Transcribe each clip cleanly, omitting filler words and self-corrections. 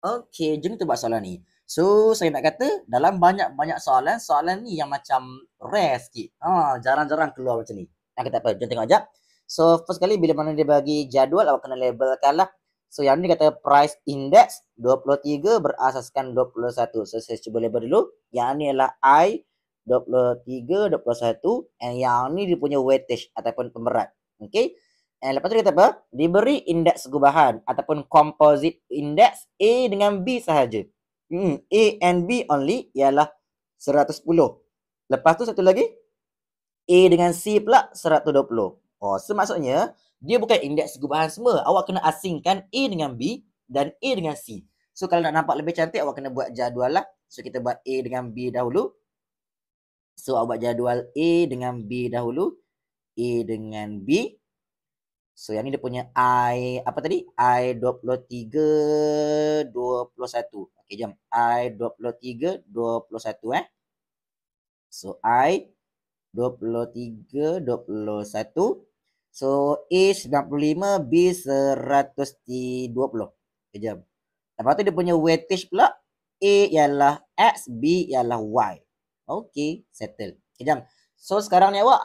Okey, jom kita buat soalan ni. So, saya nak kata dalam banyak-banyak soalan, soalan ni yang macam rare sikit. Jarang-jarang keluar macam ni. Okey, tak apa, jom tengok jap. So, first kali bila mana dia bagi jadual, awak kena labelkan lah. So, yang ni kata price index 23 berasaskan 21. So, saya cuba label dulu. Yang ni adalah I 23, 21. And yang ni dia punya weightage ataupun pemberat. Okey. Lepas tu dia kata apa? Diberi indeks gubahan ataupun composite index A dengan B sahaja. A and B only ialah 110. Lepas tu satu lagi A dengan C pula 120. Oh, maksudnya dia bukan indeks gubahan semua. Awak kena asingkan A dengan B dan A dengan C. So kalau nak nampak lebih cantik awak kena buat jadual lah. So kita buat A dengan B dahulu. So awak buat jadual A dengan B dahulu. A dengan B. So yang ni dia punya I apa tadi? I 23 21. Okey jom. I 23 21 So I 23 21. So A 95, B 120. Okey jom. Lepas tu dia punya weightage pula A ialah X, B ialah Y. Okey, settle. Okey jom. So sekarang ni awak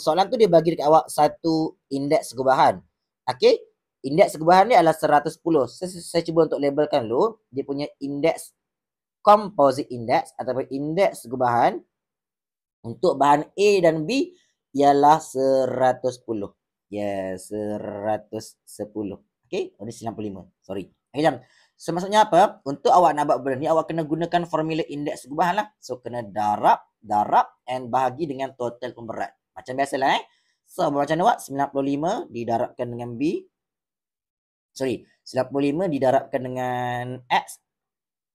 soalan tu dia bagi dekat awak satu indeks gubahan. Okey. Indeks gubahan ni adalah 110. Saya cuba untuk labelkan dulu. Dia punya indeks composite index ataupun indeks gubahan untuk bahan A dan B ialah 110. Ya, 110. Okey, oh, ni 95. Sorry. Okey jom. So maksudnya apa? Untuk awak nak buat benda ni awak kena gunakan formula indeks gubahan lah. So kena darab and bahagi dengan total pemberat. Macam biasalah So macam mana awak? 95 didarabkan dengan B. Sorry, 95 didarabkan dengan X.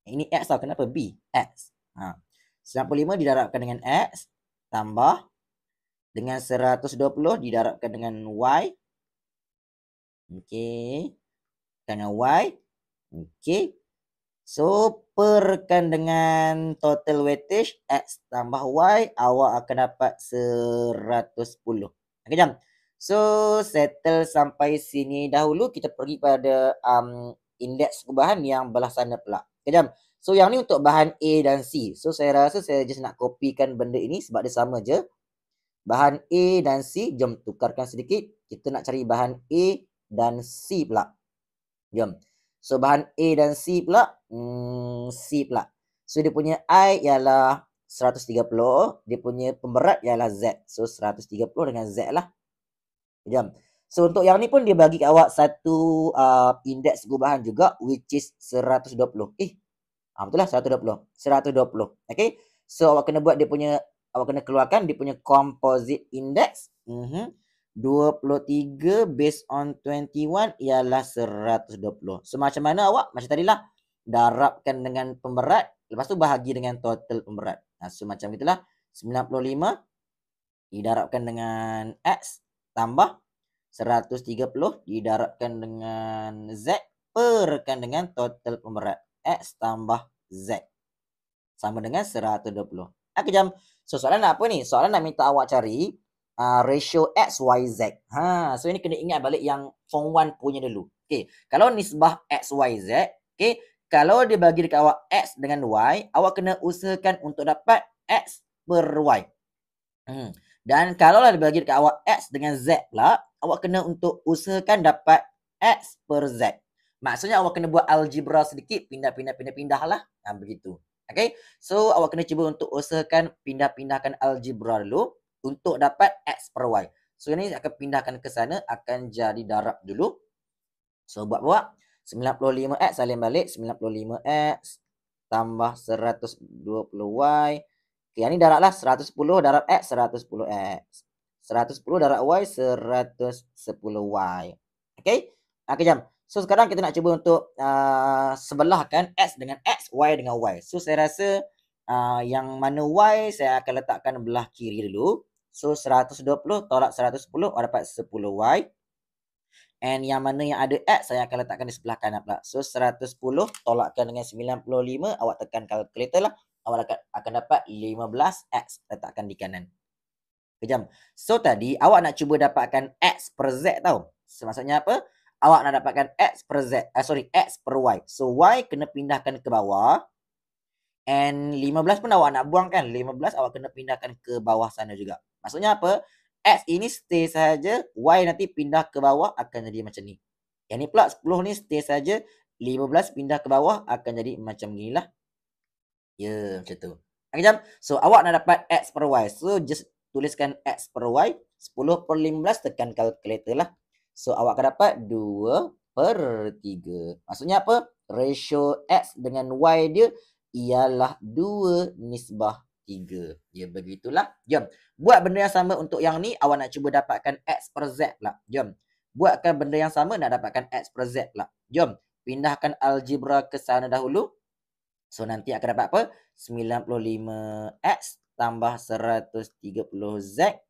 Ini X tau, kenapa B? X. 95 didarabkan dengan X tambah dengan 120 didarabkan dengan Y. Okey. Dengan Y. Okey. So, perkan dengan total weightage X tambah Y, awak akan dapat 110. Okey, jom. So, settle sampai sini dahulu. Kita pergi pada indeks gubahan yang belah sana pula. Okey, jom. So, yang ni untuk bahan A dan C. So, saya rasa saya just nak kopikan benda ini sebab dia sama je. Bahan A dan C, jom tukarkan sedikit. Kita nak cari bahan A dan C pula. Jom. So bahan A dan C pula, C pula. So dia punya I ialah 130, dia punya pemberat ialah Z. So 130 dengan Z lah. Jom. So untuk yang ni pun dia bagi kat awak satu indeks gubahan juga which is 120. Betul lah 120. 120. Okay. So awak kena buat dia punya, awak kena keluarkan dia punya composite index. 23 based on 21 ialah 120. So macam mana awak? Macam tadilah. Darabkan dengan pemberat. Lepas tu bahagi dengan total pemberat. So macam itulah. 95 didarabkan dengan X tambah 130 didarabkan dengan Z perkan dengan total pemberat. X tambah Z. Sama dengan 120. Okey jom. So soalan nak apa ni? Soalan nak minta awak cari ratio X, Y, Z. So ini kena ingat balik yang form 1 punya dulu. Okay. Kalau nisbah X, Y, Z. Okay. Kalau dia bagi dekat awak X dengan Y, awak kena usahakan untuk dapat X per Y. Dan kalau lah dia bagi dekat awak X dengan Z pula, awak kena untuk usahakan dapat X per Z. Maksudnya awak kena buat algebra sedikit, pindah lah. Begitu. Okay. So awak kena cuba untuk usahakan pindah-pindahkan algebra dulu untuk dapat X per Y. So ini akan pindahkan ke sana, akan jadi darab dulu. So buat 95X salin balik, 95X tambah 120Y. Okay, yang ni darab lah 110 darab X, 110X. 110 darab Y, 110Y. Okay. Okay, jom. So sekarang kita nak cuba untuk sebelahkan X dengan X, Y dengan Y. So saya rasa yang mana Y saya akan letakkan belah kiri dulu. So 120 tolak 110 dapat 10Y. And yang mana yang ada X saya akan letakkan di sebelah kanan pula. So 110 tolakkan dengan 95, awak tekan calculator lah. Awak akan dapat 15X, letakkan di kanan. Kejam. So tadi awak nak cuba dapatkan X per Z tau. So, maksudnya apa? awak nak dapatkan X per Z, X per Y. So, Y kena pindahkan ke bawah. And 15 pun awak nak buang kan. 15 awak kena pindahkan ke bawah sana juga. Maksudnya apa? X ini stay saja. Y nanti pindah ke bawah akan jadi macam ni. Yang ni pula 10 ni stay saja. 15 pindah ke bawah akan jadi macam ni lah. Ya, macam tu. Okay, jam. So, awak nak dapat X per Y. So, just tuliskan X per Y. 10 per 15 tekan kalkulator lah. So, awak akan dapat 2 per 3. Maksudnya apa? Ratio X dengan Y dia ialah 2 nisbah 3. Ya, begitulah. Jom. Buat benda yang sama untuk yang ni. Awak nak cuba dapatkan X per Z pula. Jom. Buatkan benda yang sama nak dapatkan X per Z pula. Jom. Pindahkan algebra ke sana dahulu. So, nanti akan dapat apa? 95X tambah 130Z.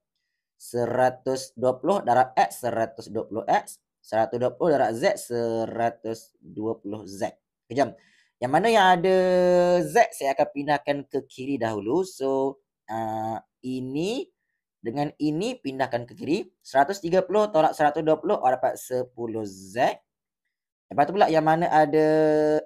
120 darab X, 120X. 120 darab Z, 120Z. Kejam. Yang mana yang ada Z, saya akan pindahkan ke kiri dahulu. So, ini dengan ini pindahkan ke kiri. 130 tolak 120, dapat 10Z. Lepas tu pula yang mana ada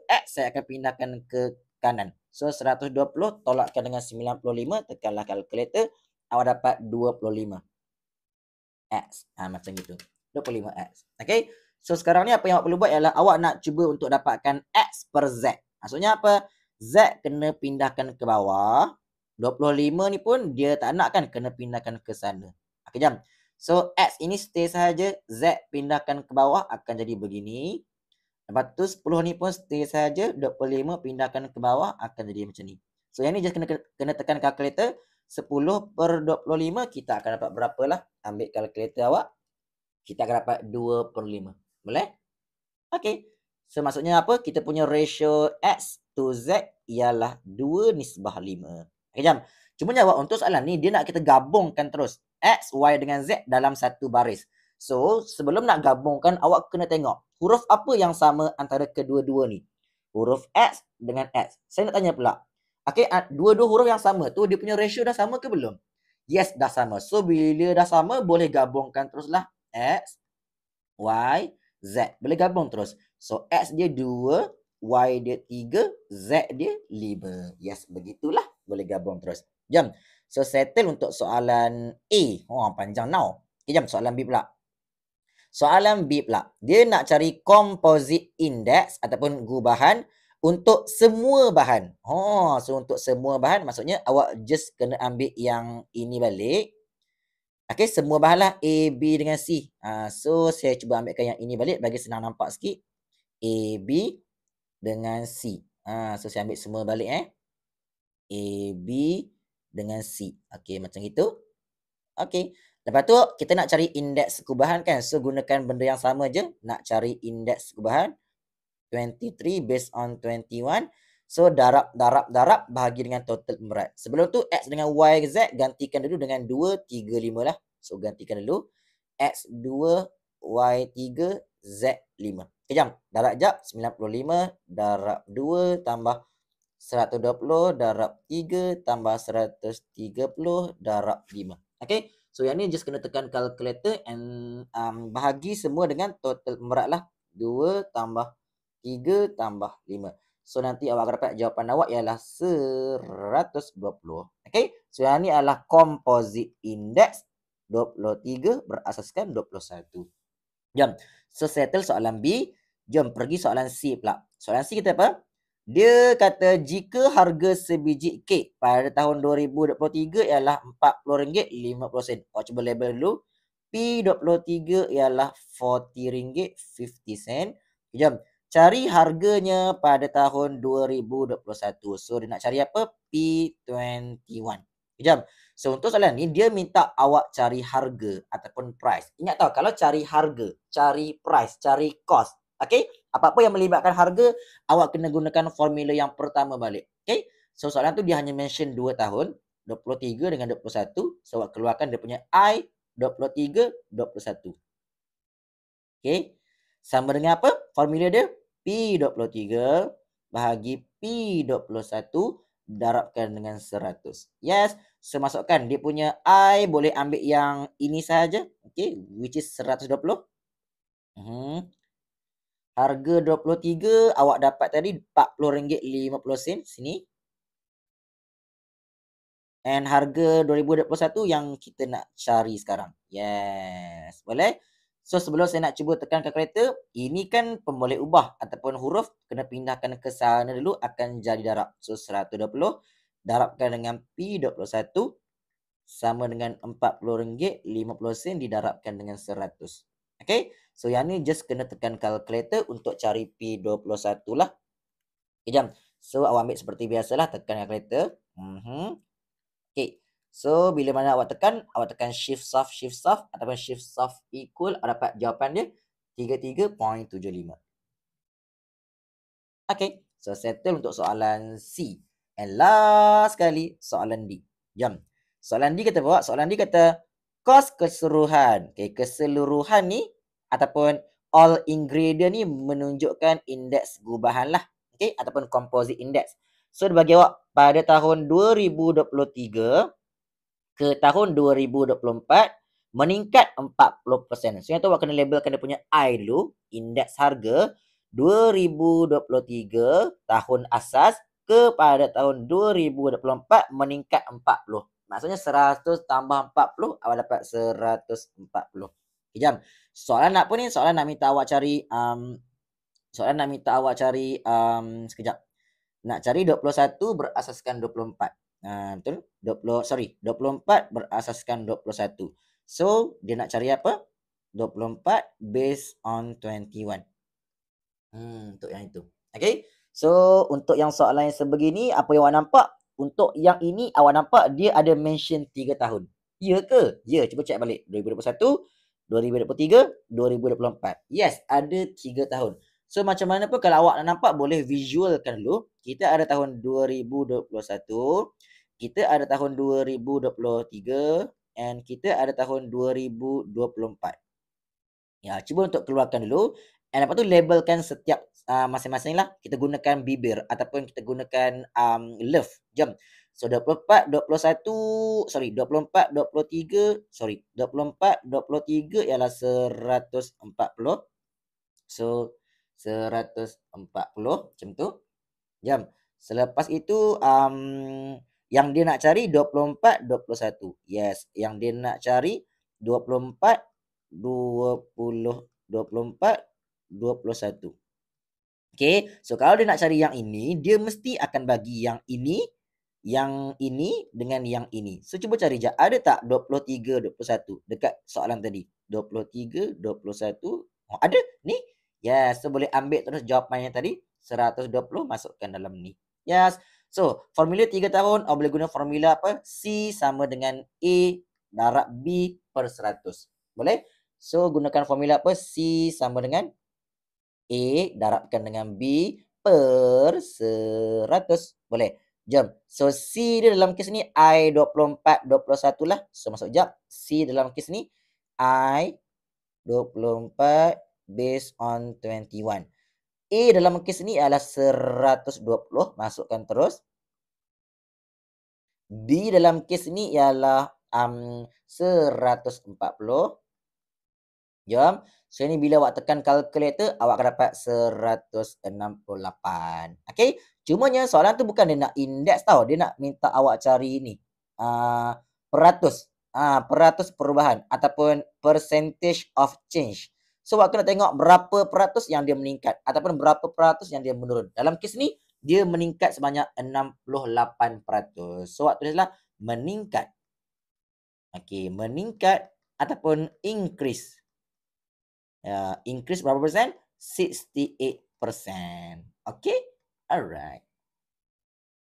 X, saya akan pindahkan ke kanan. So, 120 tolakkan dengan 95, tekanlah kalkulator. Awak dapat 25X. Macam gitu. 25X. Okay. So, sekarang ni apa yang awak perlu buat ialah awak nak cuba untuk dapatkan X per Z. Maksudnya apa? Z kena pindahkan ke bawah. 25 ni pun dia tak nak kan, kena pindahkan ke sana. Okay, jam. So, X ini stay sahaja. Z pindahkan ke bawah akan jadi begini. Lepas tu 10 ni pun stay saja. 25 pindahkan ke bawah akan jadi macam ni. So yang ni just kena tekan kalkulator. 10 per 25 kita akan dapat berapa lah. Ambil kalkulator awak. Kita akan dapat 2 per 5. Boleh? Okay. So maksudnya apa? Kita punya ratio X to Z ialah 2 nisbah 5. Okay, jam. Cuma jawab untuk soalan ni dia nak kita gabungkan terus. X, Y dengan Z dalam satu baris. So, sebelum nak gabungkan, awak kena tengok huruf apa yang sama antara kedua-dua ni. Huruf X dengan X. Saya nak tanya pula. Okay, dua-dua huruf yang sama tu, dia punya ratio dah sama ke belum? Yes, dah sama. So, bila dah sama, boleh gabungkan teruslah. X, Y, Z. Boleh gabung terus. So, X dia 2, Y dia 3, Z dia 5. Yes, begitulah. Boleh gabung terus. Jom. So, settle untuk soalan A. Panjang now. Okay, jom. Soalan B pula. Soalan B pula. Dia nak cari composite index ataupun gubahan untuk semua bahan. So untuk semua bahan maksudnya awak just kena ambil yang ini balik. Okay, semua bahan lah A, B dengan C. So saya cuba ambilkan yang ini balik bagi senang nampak sikit. A, B dengan C. So saya ambil semua balik A, B dengan C. Okay, macam itu. Okay. Lepas tu, kita nak cari indeks gubahan kan. So, gunakan benda yang sama je. Nak cari indeks gubahan. 23 based on 21. So, darab bahagi dengan total pemberat. Sebelum tu, X dengan Y ke Z, gantikan dulu dengan 2, 3, 5 lah. So, gantikan dulu. X 2, Y 3, Z 5. Okay, jam. Darab jap. 95 darab 2 tambah 120 darab 3 tambah 130 darab 5. Okay. So, yang ni just kena tekan calculator and bahagi semua dengan total pemberat lah. 2 tambah 3 tambah 5. So, nanti awak akan dapat jawapan awak ialah 120. Okay. So, yang ni adalah composite index 23 berasaskan 21. Jom. So, settle soalan B. Jom pergi soalan C pula. Soalan C kita apa? Dia kata jika harga sebiji kek pada tahun 2023 ialah RM40.50. Awak cuba label dulu. P23 ialah RM40.50. Jom. Cari harganya pada tahun 2021. So, dia nak cari apa? P21. Jom. So, untuk soalan ni, dia minta awak cari harga ataupun price. Ingat tau, kalau cari harga, cari price, cari cost. Okay? Apa-apa yang melibatkan harga, awak kena gunakan formula yang pertama balik. Okay? So, soalan tu dia hanya mention 2 tahun. 23 dengan 21. So, awak keluarkan dia punya I, 23, 21. Okay? Sama dengan apa? Formula dia? P23 bahagi P21 darabkan dengan 100. Yes. So, masukkan dia punya I boleh ambil yang ini sahaja. Okay? Which is 120. Harga 23 awak dapat tadi RM40.50 sini. And harga 2021 yang kita nak cari sekarang. Yes. Boleh? So sebelum saya nak cuba tekan kalkulator, ini kan pemboleh ubah ataupun huruf kena pindahkan ke sana dulu akan jadi darab. So 120 darabkan dengan P21 sama dengan RM40.50 didarabkan dengan 100. Okay? So yang ni just kena tekan kalkulator untuk cari P21 lah. Okay, jom. So awak ambil seperti biasalah, tekan kalkulator. Okay. So bila mana awak tekan shift soft ataupun shift soft equal, dapat jawapan dia 33.75. Okay. So settle untuk soalan C. And last sekali soalan D. Jom. Soalan D kata kos keseluruhan. Okay, keseluruhan ni ataupun all ingredient ni menunjukkan indeks gubahan lah. Okay, ataupun composite index. So dia bagi awak pada tahun 2023 ke tahun 2024 meningkat 40%. So yang tu awak kena labelkan dia punya I dulu, indeks harga 2023 tahun asas kepada tahun 2024 meningkat 40. Maksudnya 100 tambah 40 awak dapat 140. Okay, jom. Soalan nak apa ni? Soalan nak minta awak cari sekejap. Nak cari 21 berasaskan 24. Betul? 24 berasaskan 21. So, dia nak cari apa? 24 based on 21. Untuk yang itu. Okay? So, untuk yang soalan yang sebegini, apa yang awak nampak? Untuk yang ini, awak nampak dia ada mention 3 tahun. Ya ke? Ya, cuba check balik. 2021, 2023, 2024. Yes, ada 3 tahun. So, macam mana pun kalau awak nak nampak, boleh visualkan dulu. Kita ada tahun 2021, kita ada tahun 2023, and kita ada tahun 2024. Ya, cuba untuk keluarkan dulu. And lepas tu labelkan setiap masing-masing lah. Kita gunakan bibir ataupun kita gunakan love. Jom. So 24, 23 ialah 140. So 140 macam tu. Jom. Selepas itu yang dia nak cari 24, 21. Yes, yang dia nak cari 24, 20, 24, 21. Okay, so kalau dia nak cari yang ini, dia mesti akan bagi yang ini dengan yang ini. So cuba cari je, ada tak 23, 21 dekat soalan tadi? 23, 21. Oh, ada ni. Yes, so boleh ambil terus jawapannya tadi 120 masukkan dalam ni. Yes. So, formula 3 tahun boleh guna formula apa? C sama dengan A darab B per 100. Boleh? So, gunakan formula apa? C sama dengan A darabkan dengan B per 100. Boleh? Jom. So, C dia dalam kes ni I 24, 21 lah. So, masuk jap. C dalam kes ni I 24 based on 21. A dalam kes ni adalah 120. Masukkan terus. B dalam kes ni ialah 140. Jom. So, ini bila awak tekan kalkulator, awak akan dapat 168. Okay. Cumanya soalan tu bukan dia nak indeks tau. Dia nak minta awak cari ni. Peratus. Peratus perubahan. Ataupun percentage of change. So, awak kena tengok berapa peratus yang dia meningkat. Ataupun berapa peratus yang dia menurun. Dalam kes ni, dia meningkat sebanyak 68%. So, awak tulislah meningkat. Okay. Meningkat ataupun increase. Increase berapa persen? 68%. Okay? Alright.